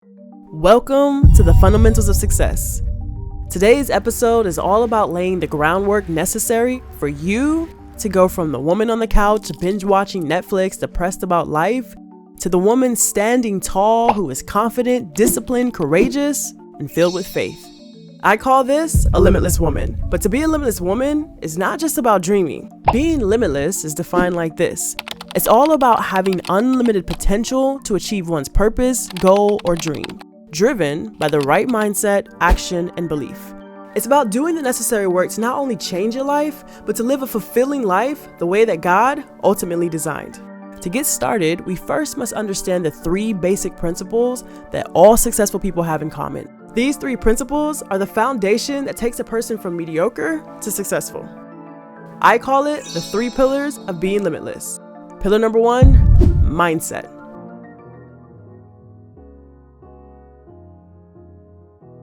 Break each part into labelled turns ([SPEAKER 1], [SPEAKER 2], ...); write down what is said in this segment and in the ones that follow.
[SPEAKER 1] Welcome to the Fundamentals of Success. Today's episode is all about laying the groundwork necessary for you to go from the woman on the couch binge watching Netflix depressed about life to the woman standing tall who is confident, disciplined, courageous, and filled with faith. I call this a limitless woman. But to be a limitless woman is not just about dreaming. Being limitless is defined like this. It's all about having unlimited potential to achieve one's purpose, goal, or dream, driven by the right mindset, action, and belief. It's about doing the necessary work to not only change your life, but to live a fulfilling life the way that God ultimately designed. To get started, we first must understand the three basic principles that all successful people have in common. These three principles are the foundation that takes a person from mediocre to successful. I call it the three pillars of being limitless. Pillar number one, mindset.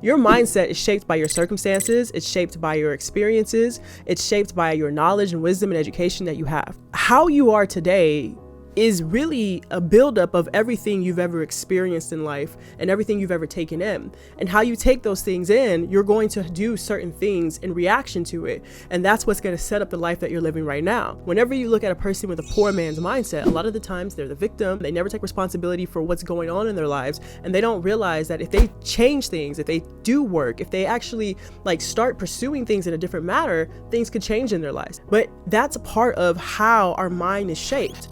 [SPEAKER 1] Your mindset is shaped by your circumstances, it's shaped by your experiences, it's shaped by your knowledge and wisdom and education that you have. How you are today is really a buildup of everything you've ever experienced in life and everything you've ever taken in. And how you take those things in, you're going to do certain things in reaction to it. And that's what's going to set up the life that you're living right now. Whenever you look at a person with a poor man's mindset, a lot of the times they're the victim. They never take responsibility for what's going on in their lives. And they don't realize that if they change things, if they do work, if they actually start pursuing things in a different manner, things could change in their lives. But that's a part of how our mind is shaped.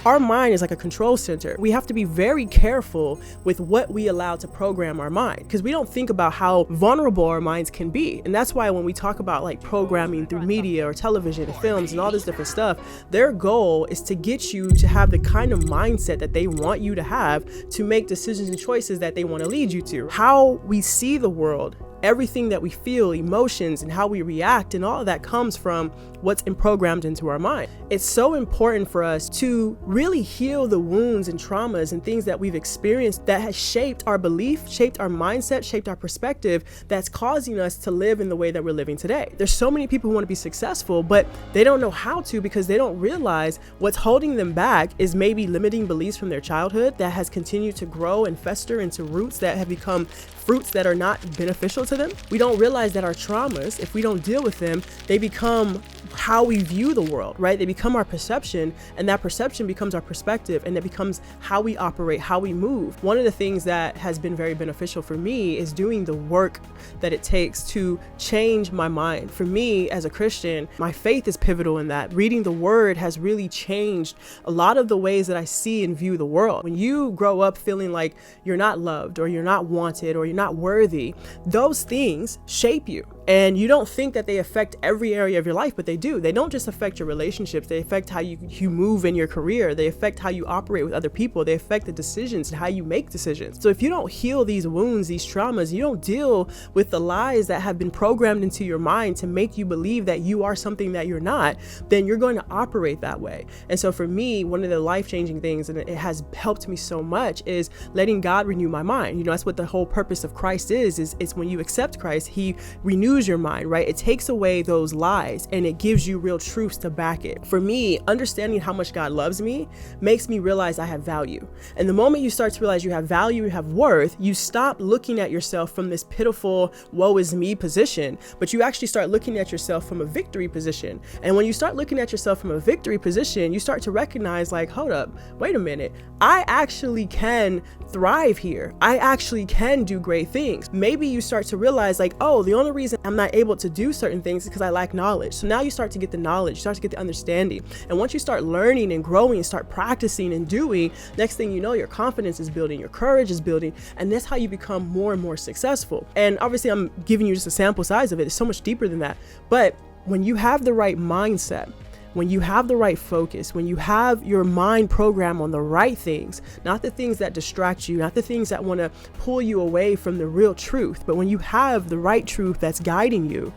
[SPEAKER 1] Our mind is like a control center. We have to be very careful with what we allow to program our mind, because we don't think about how vulnerable our minds can be. And that's why when we talk about programming through media or television and films and all this different stuff, their goal is to get you to have the kind of mindset that they want you to have to make decisions and choices that they want to lead you to. How we see the world, everything that we feel, emotions, and how we react, and all of that comes from what's programmed into our mind. It's so important for us to really heal the wounds and traumas and things that we've experienced that has shaped our belief, shaped our mindset, shaped our perspective, that's causing us to live in the way that we're living today. There's so many people who want to be successful, but they don't know how to, because they don't realize what's holding them back is maybe limiting beliefs from their childhood that has continued to grow and fester into roots that have become fruits that are not beneficial to them. We don't realize that our traumas, if we don't deal with them, they become how we view the world, right? They become our perception, and that perception becomes our perspective, and it becomes how we operate, how we move. One of the things that has been very beneficial for me is doing the work that it takes to change my mind. For me, as a Christian, my faith is pivotal in that. Reading the word has really changed a lot of the ways that I see and view the world. When you grow up feeling like you're not loved, or you're not wanted, or you're not worthy, those things shape you. And you don't think that they affect every area of your life, but they do. They don't just affect your relationships. They affect how you move in your career. They affect how you operate with other people. They affect the decisions and how you make decisions. So if you don't heal these wounds, these traumas, you don't deal with the lies that have been programmed into your mind to make you believe that you are something that you're not, then you're going to operate that way. And so for me, one of the life-changing things, and it has helped me so much, is letting God renew my mind. That's what the whole purpose of Christ is it's when you accept Christ, he renews your mind, right? It takes away those lies and it gives you real truths to back it. For me, understanding how much God loves me makes me realize I have value. And the moment you start to realize you have value, you have worth, you stop looking at yourself from this pitiful, woe is me position, but you actually start looking at yourself from a victory position. And when you start looking at yourself from a victory position, you start to recognize, hold up, wait a minute, I actually can thrive here. I actually can do great things. Maybe you start to realize the only reason I'm not able to do certain things is because I lack knowledge. So now you start to get the knowledge, you start to get the understanding. And once you start learning and growing and start practicing and doing, next thing you know, your confidence is building, your courage is building, and that's how you become more and more successful. And obviously I'm giving you just a sample size of it. It's so much deeper than that. But when you have the right mindset, when you have the right focus, when you have your mind programmed on the right things, not the things that distract you, not the things that want to pull you away from the real truth, but when you have the right truth that's guiding you,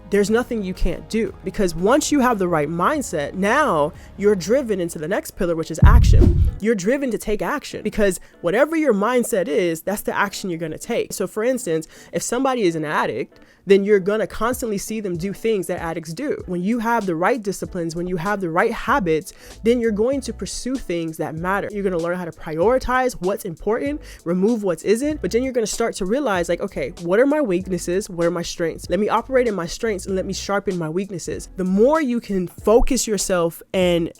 [SPEAKER 1] there's nothing you can't do, because once you have the right mindset, now you're driven into the next pillar, which is action. You're driven to take action, because whatever your mindset is, that's the action you're going to take. So for instance, if somebody is an addict, then you're going to constantly see them do things that addicts do. When you have the right disciplines, when you have the right habits, then you're going to pursue things that matter. You're going to learn how to prioritize what's important, remove what isn't, but then you're going to start to realize like, okay, what are my weaknesses? What are my strengths? Let me operate in my strengths and let me sharpen my weaknesses. The more you can focus yourself and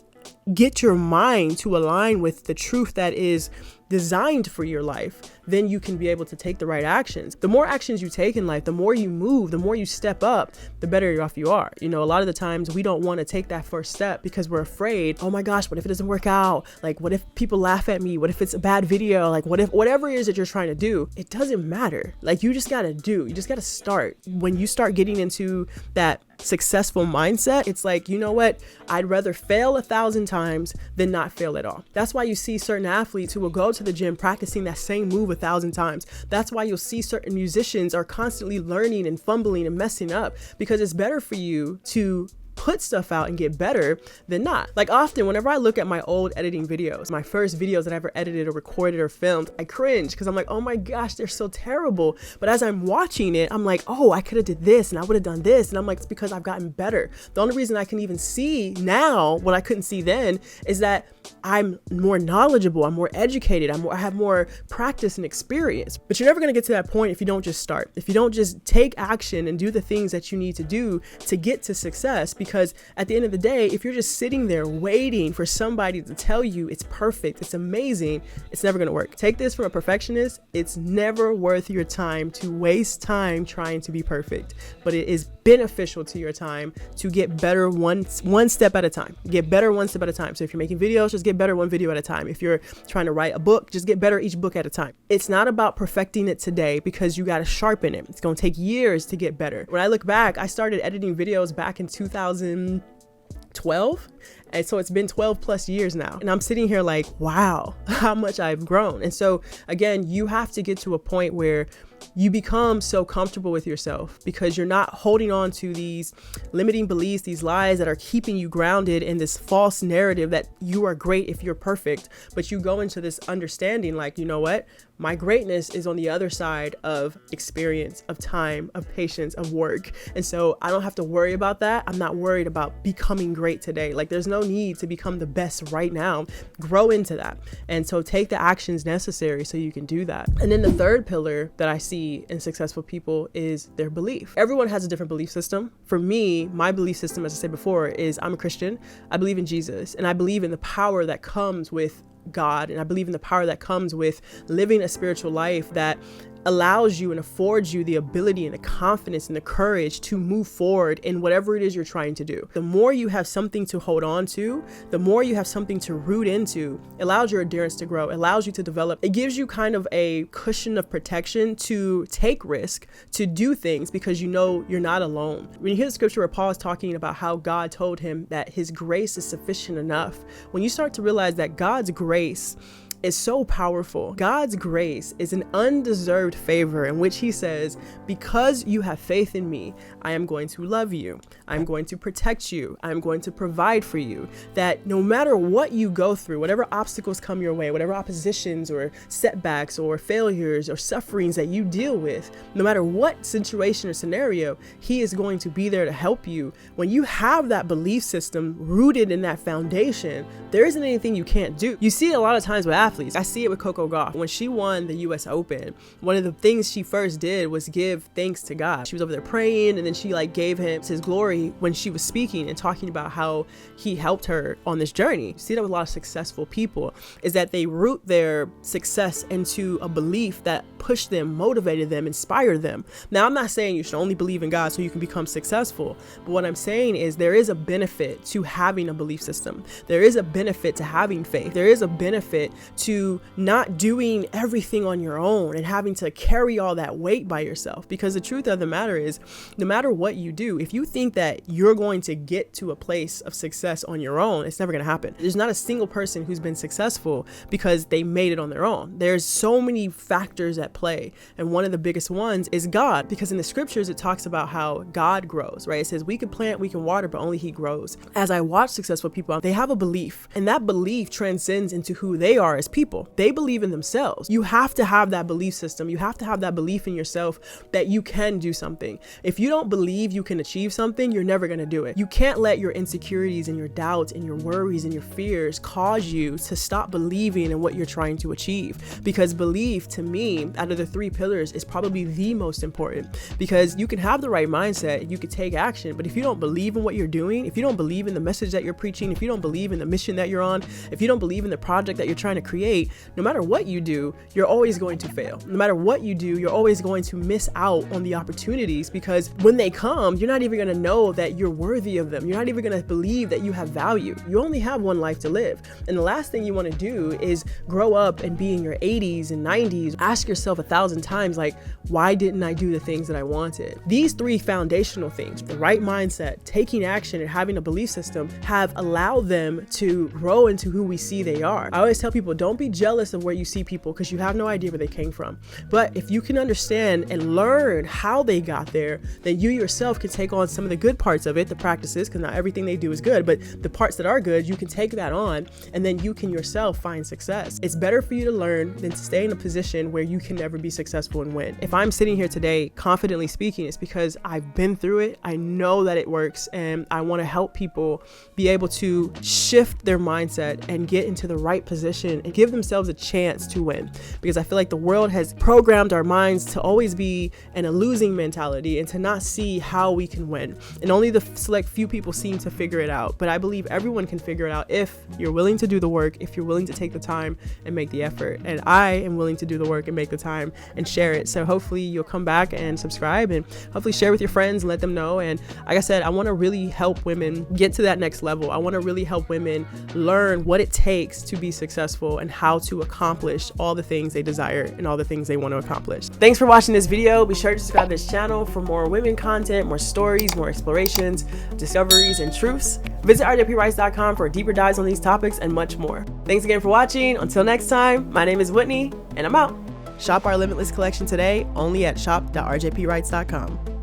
[SPEAKER 1] get your mind to align with the truth that is designed for your life, then you can be able to take the right actions. The more actions you take in life, the more you move, the more you step up, the better off you are. You know, a lot of the times we don't want to take that first step because we're afraid, oh my gosh, what if it doesn't work out? Like, what if people laugh at me? What if it's a bad video? Like, what if whatever it is that you're trying to do, it doesn't matter. Like, you just got to do, you just got to start. When you start getting into that successful mindset, it's like, you know what? I'd rather fail 1,000 times than not fail at all. That's why you see certain athletes who will go to the gym practicing that same move 1,000 times. That's why you'll see certain musicians are constantly learning and fumbling and messing up, because it's better for you to put stuff out and get better than not. Like, often whenever I look at my old editing videos, my first videos that I ever edited or recorded or filmed, I cringe because I'm like, oh my gosh, they're so terrible. But as I'm watching it, I'm like, oh, I could have did this and I would have done this. And I'm like, it's because I've gotten better. The only reason I can even see now what I couldn't see then is that I'm more knowledgeable, I'm more educated, I have more practice and experience. But you're never going to get to that point if you don't just start, if you don't just take action and do the things that you need to do to get to success. Because at the end of the day, if you're just sitting there waiting for somebody to tell you it's perfect, it's amazing, it's never going to work. Take this from a perfectionist. It's never worth your time to waste time trying to be perfect, but it is beneficial to your time to get better one step at a time. Get better one step at a time. So if you're making videos, just get better one video at a time. If you're trying to write a book, just get better each book at a time. It's not about perfecting it today, because you got to sharpen it. It's going to take years to get better. When I look back, I started editing videos back in 2012. And so it's been 12 plus years now. And I'm sitting here like, wow, how much I've grown. And so again, you have to get to a point where you become so comfortable with yourself, because you're not holding on to these limiting beliefs, these lies that are keeping you grounded in this false narrative that you are great if you're perfect. But you go into this understanding like, you know what? My greatness is on the other side of experience, of time, of patience, of work. And so I don't have to worry about that. I'm not worried about becoming great today. Like, there's no need to become the best right now. Grow into that. And so take the actions necessary so you can do that. And then the third pillar that I see in successful people is their belief. Everyone has a different belief system. For me, my belief system, as I said before, is I'm a Christian. I believe in Jesus, and I believe in the power that comes with God. And I believe in the power that comes with living a spiritual life that allows you and affords you the ability and the confidence and the courage to move forward in whatever it is you're trying to do. The more you have something to hold on to, the more you have something to root into, it allows your endurance to grow, it allows you to develop. It gives you kind of a cushion of protection to take risk, to do things, because you know you're not alone. When you hear the scripture where Paul is talking about how God told him that his grace is sufficient enough, when you start to realize that God's grace is so powerful. God's grace is an undeserved favor in which he says, because you have faith in me, I am going to love you. I'm going to protect you. I'm going to provide for you. That no matter what you go through, whatever obstacles come your way, whatever oppositions or setbacks or failures or sufferings that you deal with, no matter what situation or scenario, he is going to be there to help you. When you have that belief system rooted in that foundation, there isn't anything you can't do. You see it a lot of times with athletes. I see it with Coco Gauff. When she won the US Open, one of the things she first did was give thanks to God. She was over there praying, and then she gave him his glory when she was speaking and talking about how he helped her on this journey. You see that with a lot of successful people, is that they root their success into a belief that pushed them, motivated them, inspired them. Now, I'm not saying you should only believe in God so you can become successful, but what I'm saying is there is a benefit to having a belief system. There is a benefit to having faith. There is a benefit to not doing everything on your own and having to carry all that weight by yourself. Because the truth of the matter is, no matter what you do, if you think that you're going to get to a place of success on your own, it's never going to happen. There's not a single person who's been successful because they made it on their own. There's so many factors at play. And one of the biggest ones is God, because in the scriptures, it talks about how God grows, right? It says we can plant, we can water, but only he grows. As I watch successful people, they have a belief, and that belief transcends into who they are as people. They believe in themselves. You have to have that belief system. You have to have that belief in yourself that you can do something. If you don't believe you can achieve something, you're never going to do it. You can't let your insecurities and your doubts and your worries and your fears cause you to stop believing in what you're trying to achieve. Because belief, to me, out of the three pillars, is probably the most important. Because you can have the right mindset, you can take action, but if you don't believe in what you're doing, if you don't believe in the message that you're preaching, if you don't believe in the mission that you're on, if you don't believe in the project that you're trying to create, no matter what you do, you're always going to fail. No matter what you do, you're always going to miss out on the opportunities, because when they come, you're not even going to know that you're worthy of them. You're not even going to believe that you have value. You only have one life to live. And the last thing you want to do is grow up and be in your 80s and 90s. Ask yourself 1,000 times, like, why didn't I do the things that I wanted? These three foundational things, the right mindset, taking action, and having a belief system, have allowed them to grow into who we see they are. I always tell people, don't be jealous of where you see people, because you have no idea where they came from. But if you can understand and learn how they got there, then you yourself can take on some of the good parts of it, the practices, because not everything they do is good, but the parts that are good, you can take that on, and then you can yourself find success. It's better for you to learn than to stay in a position where you can never be successful and win. If I'm sitting here today confidently speaking, it's because I've been through it. I know that it works, and I want to help people be able to shift their mindset and get into the right position and give themselves a chance to win. Because I feel like the world has programmed our minds to always be in a losing mentality and to not see how we can win. And only the select few people seem to figure it out. But I believe everyone can figure it out if you're willing to do the work, if you're willing to take the time and make the effort. And I am willing to do the work and make the time and share it. So hopefully you'll come back and subscribe, and hopefully share with your friends and let them know. And like I said, I want to really help women get to that next level. I want to really help women learn what it takes to be successful and how to accomplish all the things they desire and all the things they want to accomplish. Thanks for watching this video. Be sure to subscribe to this channel for more women content, more stories, more explorations, discoveries, and truths. Visit rjprice.com for deeper dives on these topics and much more. Thanks again for watching. Until next time, my name is Whitney, and I'm out. Shop our Limitless collection today only at shop.rjprice.com.